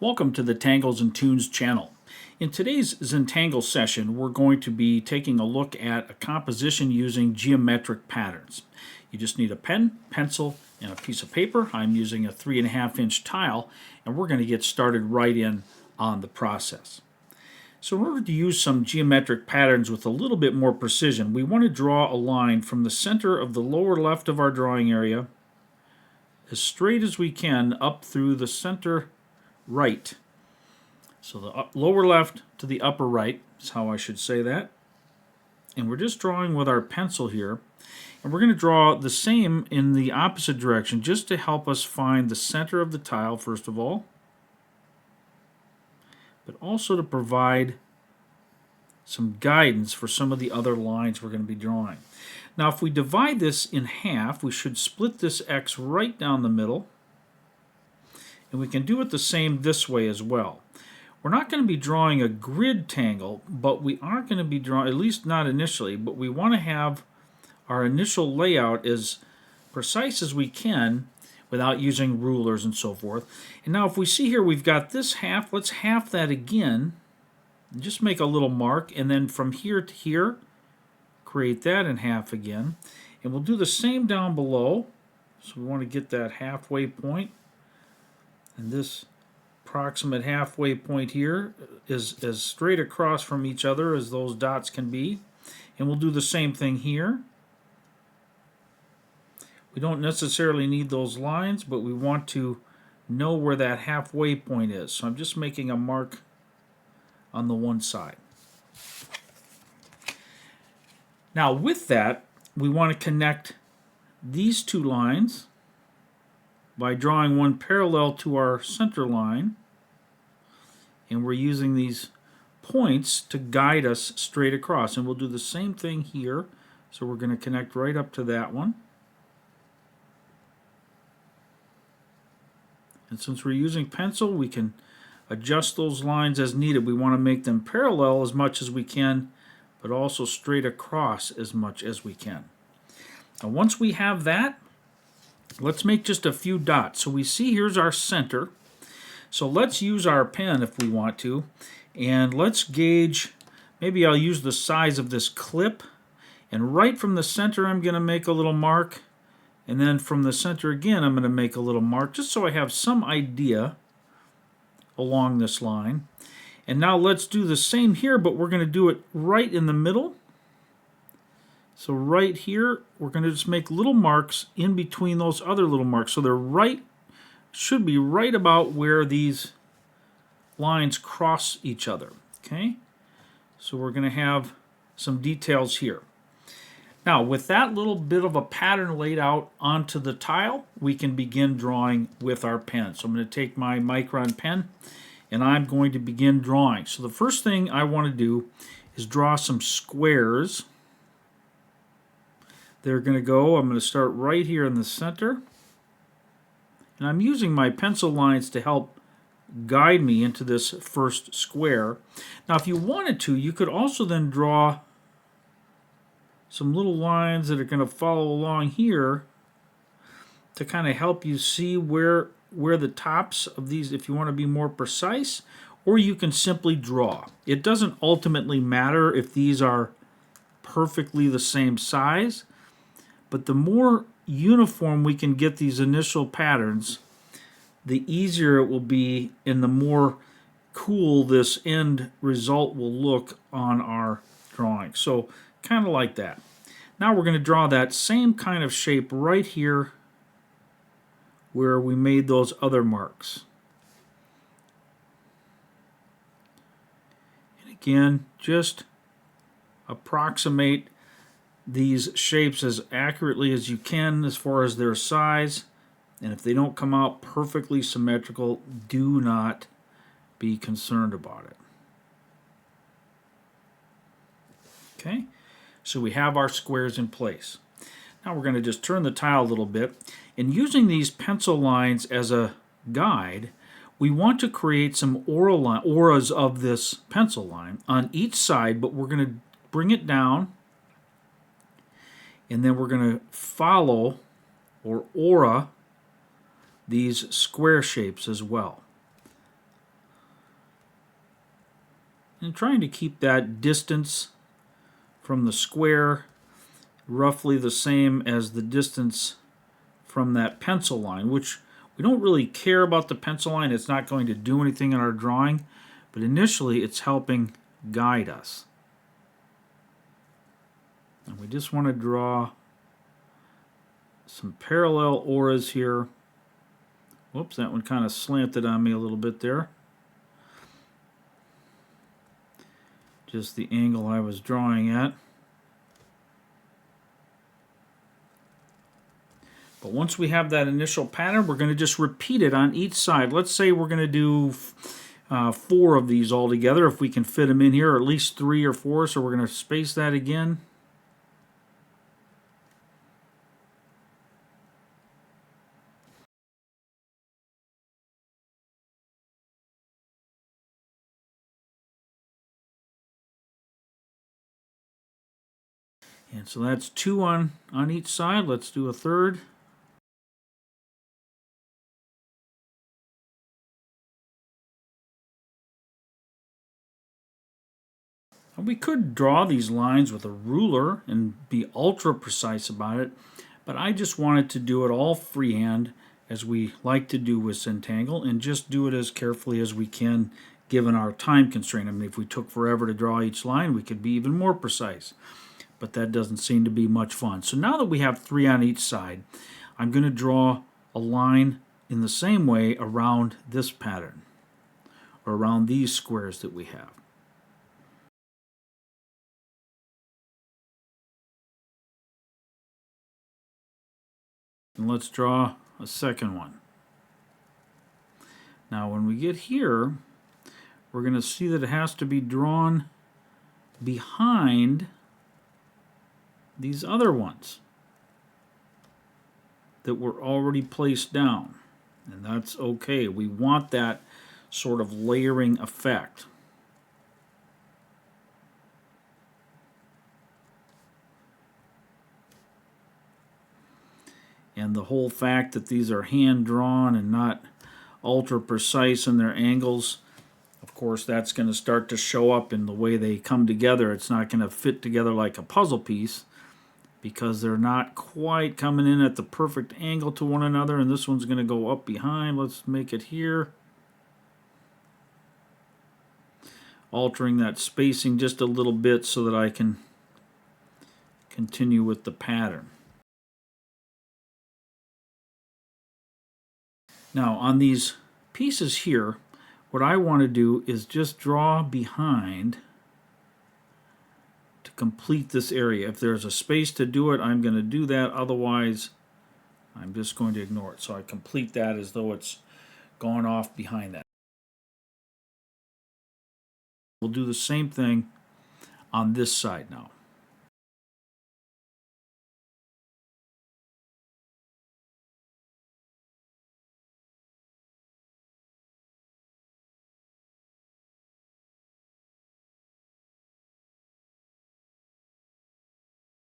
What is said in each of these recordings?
Welcome to the Tangles and Tunes channel. In today's Zentangle session, we're going to be taking a look at a composition using geometric patterns. You just need a pen, pencil, and a piece of paper. I'm using a 3.5-inch tile, and we're going to get started right in on the process. So in order to use some geometric patterns with a little bit more precision, we want to draw a line from the center of the lower left of our drawing area as straight as we can up through the center right. So the lower left to the upper right is how I should say that. And we're just drawing with our pencil here. And we're going to draw the same in the opposite direction just to help us find the center of the tile first of all, but also to provide some guidance for some of the other lines we're going to be drawing. Now if we divide this in half, we should split this X right down the middle. And we can do it the same this way as well. We're not going to be drawing a grid tangle, but we are going to be drawing, at least not initially, but we want to have our initial layout as precise as we can without using rulers and so forth. And now if we see here we've got this half, let's half that again. Just make a little mark, and then from here to here, create that in half again. And we'll do the same down below. So we want to get that halfway point. And this approximate halfway point here is as straight across from each other as those dots can be. And we'll do the same thing here. We don't necessarily need those lines, but we want to know where that halfway point is. So I'm just making a mark on the one side. Now with that, we want to connect these two lines by drawing one parallel to our center line, and we're using these points to guide us straight across, and we'll do the same thing here. So we're going to connect right up to that one, and since we're using pencil, we can adjust those lines as needed. We want to make them parallel as much as we can, but also straight across as much as we can. Now once we have that, let's make just a few dots. So we see here's our center. So let's use our pen if we want to. And let's gauge, maybe I'll use the size of this clip. And right from the center I'm going to make a little mark. And then from the center again I'm going to make a little mark just so I have some idea along this line. And now let's do the same here, but we're going to do it right in the middle. So right here, we're going to just make little marks in between those other little marks. So they're right, should be right about where these lines cross each other. Okay? So we're going to have some details here. Now, with that little bit of a pattern laid out onto the tile, we can begin drawing with our pen. So I'm going to take my Micron pen, and I'm going to begin drawing. So the first thing I want to do is draw some squares. They're going to go, I'm going to start right here in the center. And I'm using my pencil lines to help guide me into this first square. Now if you wanted to, you could also then draw some little lines that are going to follow along here to kind of help you see where the tops of these, if you want to be more precise, or you can simply draw. It doesn't ultimately matter if these are perfectly the same size. But the more uniform we can get these initial patterns, the easier it will be and the more cool this end result will look on our drawing. So kind of like that. Now we're going to draw that same kind of shape right here where we made those other marks. And again, just approximate these shapes as accurately as you can as far as their size, and if they don't come out perfectly symmetrical, do not be concerned about it. Okay, so we have our squares in place. Now we're going to just turn the tile a little bit, and using these pencil lines as a guide, we want to create some auras of this pencil line on each side, but we're going to bring it down. And then we're going to follow or aura these square shapes as well. and trying to keep that distance from the square roughly the same as the distance from that pencil line, which we don't really care about the pencil line. It's not going to do anything in our drawing, but initially it's helping guide us. And we just want to draw some parallel auras here. Whoops, that one kind of slanted on me a little bit there. Just the angle I was drawing at. But once we have that initial pattern, we're going to just repeat it on each side. Let's say we're going to do 4 of these all together, if we can fit them in here, or at least 3 or 4. So we're going to space that again. And so that's 2 on each side. Let's do a third. We could draw these lines with a ruler and be ultra precise about it, but I just wanted to do it all freehand, as we like to do with Zentangle, and just do it as carefully as we can given our time constraint. I mean, if we took forever to draw each line, we could be even more precise, but that doesn't seem to be much fun. So now that we have 3 on each side, I'm going to draw a line in the same way around this pattern, or around these squares that we have. And let's draw a second one. Now when we get here, we're going to see that it has to be drawn behind these other ones that were already placed down. And that's okay. We want that sort of layering effect. And the whole fact that these are hand-drawn and not ultra precise in their angles, of course, that's going to start to show up in the way they come together. It's not going to fit together like a puzzle piece because they're not quite coming in at the perfect angle to one another, and this one's going to go up behind. Let's make it here. Altering that spacing just a little bit so that I can continue with the pattern. Now on these pieces here, what I want to do is just draw behind to complete this area. If there's a space to do it, I'm going to do that. Otherwise, I'm just going to ignore it. So I complete that as though it's gone off behind that. We'll do the same thing on this side now.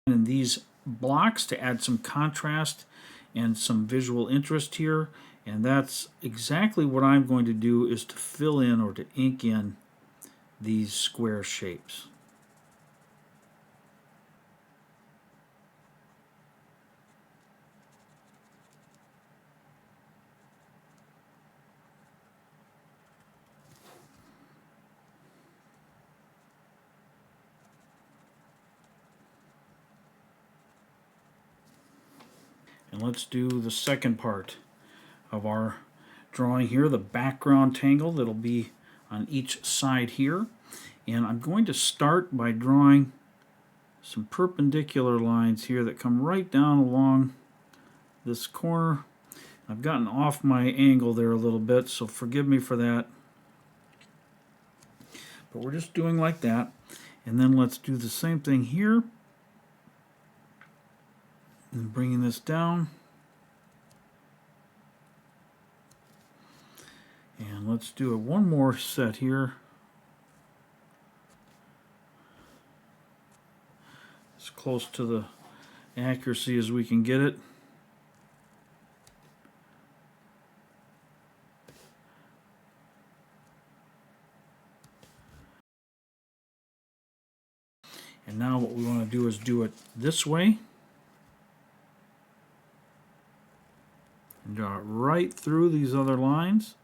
And these blocks to add some contrast and some visual interest here, and that's exactly what I'm going to do, is to fill in or to ink in these square shapes. And let's do the second part of our drawing here, the background tangle that'll be on each side here. And I'm going to start by drawing some perpendicular lines here that come right down along this corner. I've gotten off my angle there a little bit, so forgive me for that. But we're just doing like that. And then let's do the same thing here. And bringing this down. And let's do one more set here. As close to the accuracy as we can get it. And now what we want to do is do it this way. And draw it right through these other lines.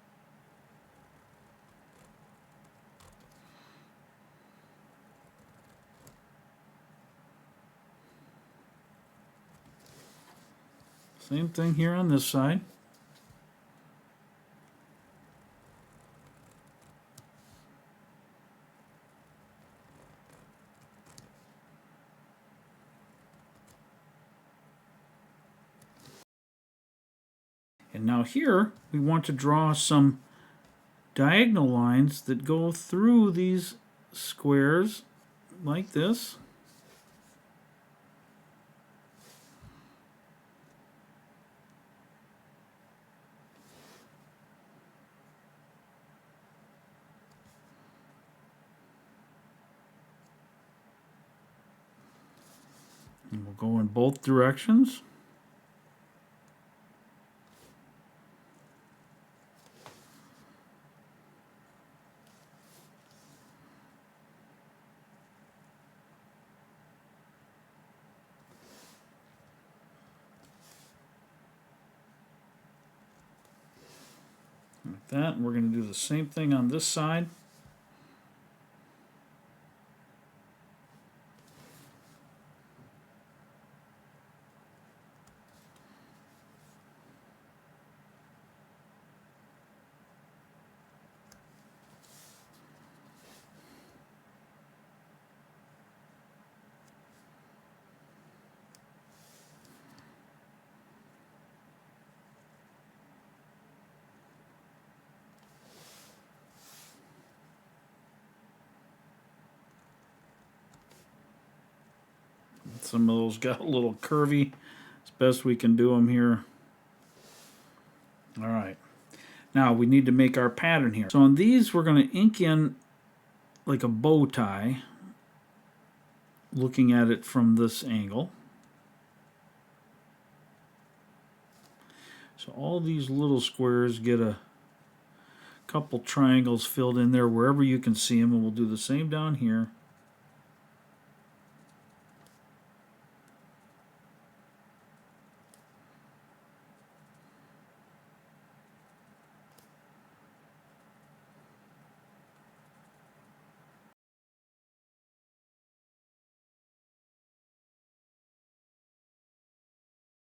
Same thing here on this side. And now here we want to draw some diagonal lines that go through these squares like this. And we'll go in both directions. Like that. And we're going to do the same thing on this side. Some of those got a little curvy. It's best we can do them here. All right. Now we need to make our pattern here. So on these we're going to ink in like a bow tie, looking at it from this angle. So all these little squares get a couple triangles filled in there wherever you can see them, and we'll do the same down here.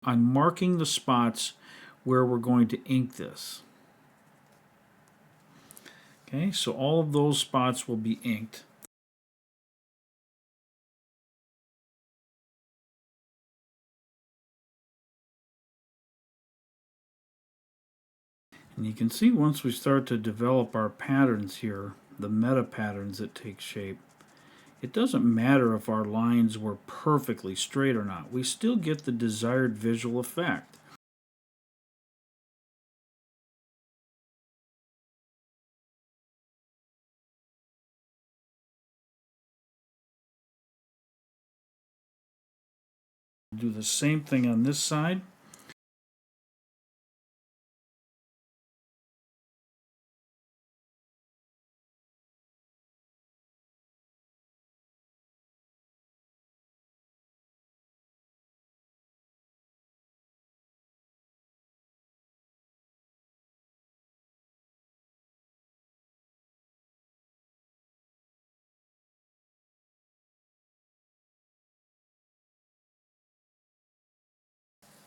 I'm marking the spots where we're going to ink this. Okay, so all of those spots will be inked. And you can see once we start to develop our patterns here, the meta patterns that take shape, it doesn't matter if our lines were perfectly straight or not. We still get the desired visual effect. Do the same thing on this side.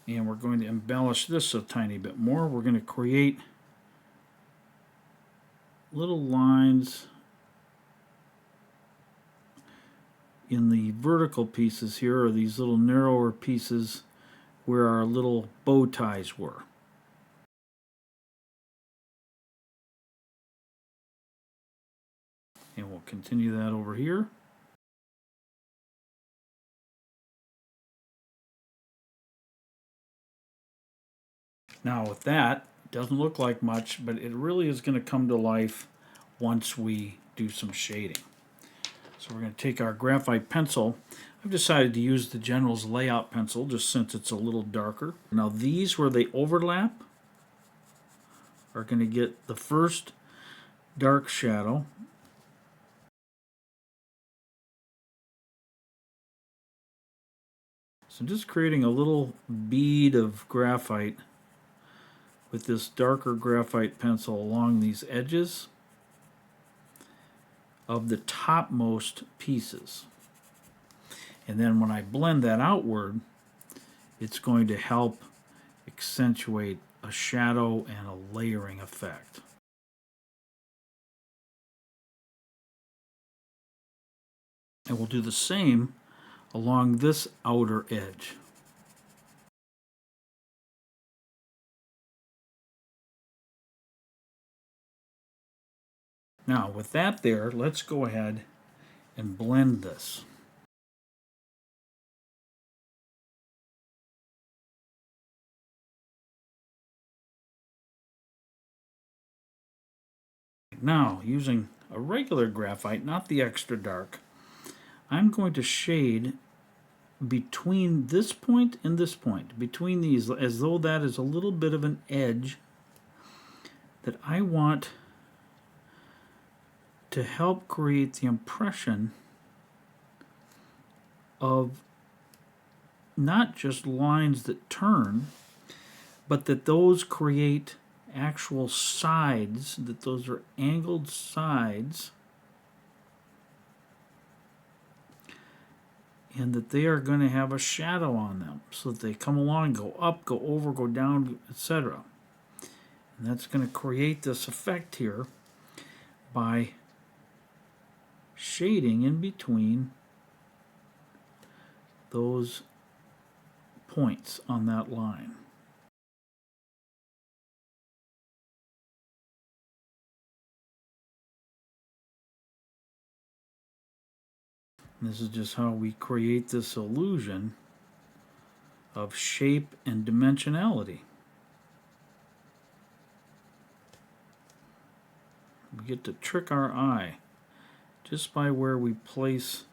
And we're going to embellish this a tiny bit more. We're going to create little lines in the vertical pieces here, or these little narrower pieces where our little bow ties were. And we'll continue that over here. Now with that, it doesn't look like much, but it really is going to come to life once we do some shading. So we're going to take our graphite pencil. I've decided to use the General's layout pencil just since it's a little darker. Now these where they overlap are going to get the first dark shadow. So just creating a little bead of graphite with this darker graphite pencil along these edges of the topmost pieces. And then when I blend that outward, it's going to help accentuate a shadow and a layering effect. And we'll do the same along this outer edge. Now with that there, let's go ahead and blend this. Now, using a regular graphite, not the extra dark, I'm going to shade between this point and this point, between these, as though that is a little bit of an edge that I want to help create the impression of not just lines that turn, but that those create actual sides, that those are angled sides, and that they are going to have a shadow on them, so that they come along, go up, go over, go down, etc. And that's going to create this effect here by shading in between those points on that line. And this is just how we create this illusion of shape and dimensionality. We get to trick our eye just by where we place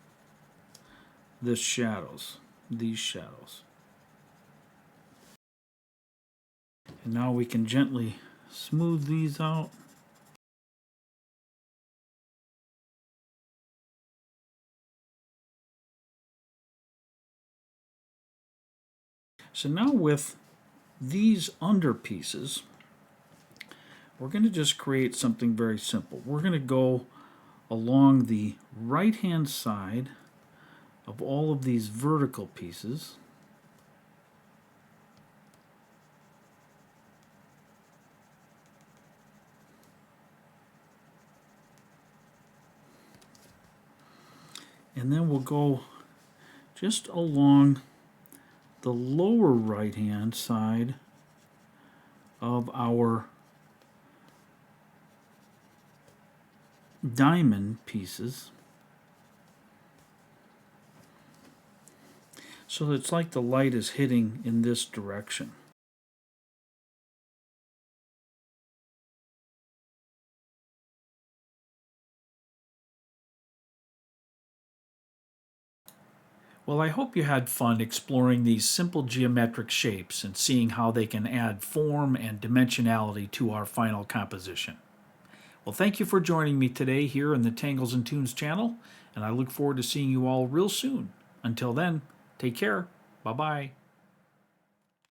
these shadows. And now we can gently smooth these out. So now with these under pieces, we're going to just create something very simple. We're going to go along the right hand side of all of these vertical pieces. And then we'll go just along the lower right hand side of our diamond pieces. So it's like the light is hitting in this direction. Well, I hope you had fun exploring these simple geometric shapes and seeing how they can add form and dimensionality to our final composition. Well, thank you for joining me today here in the Tangles and Tunes channel, and I look forward to seeing you all real soon. Until then, take care. Bye-bye.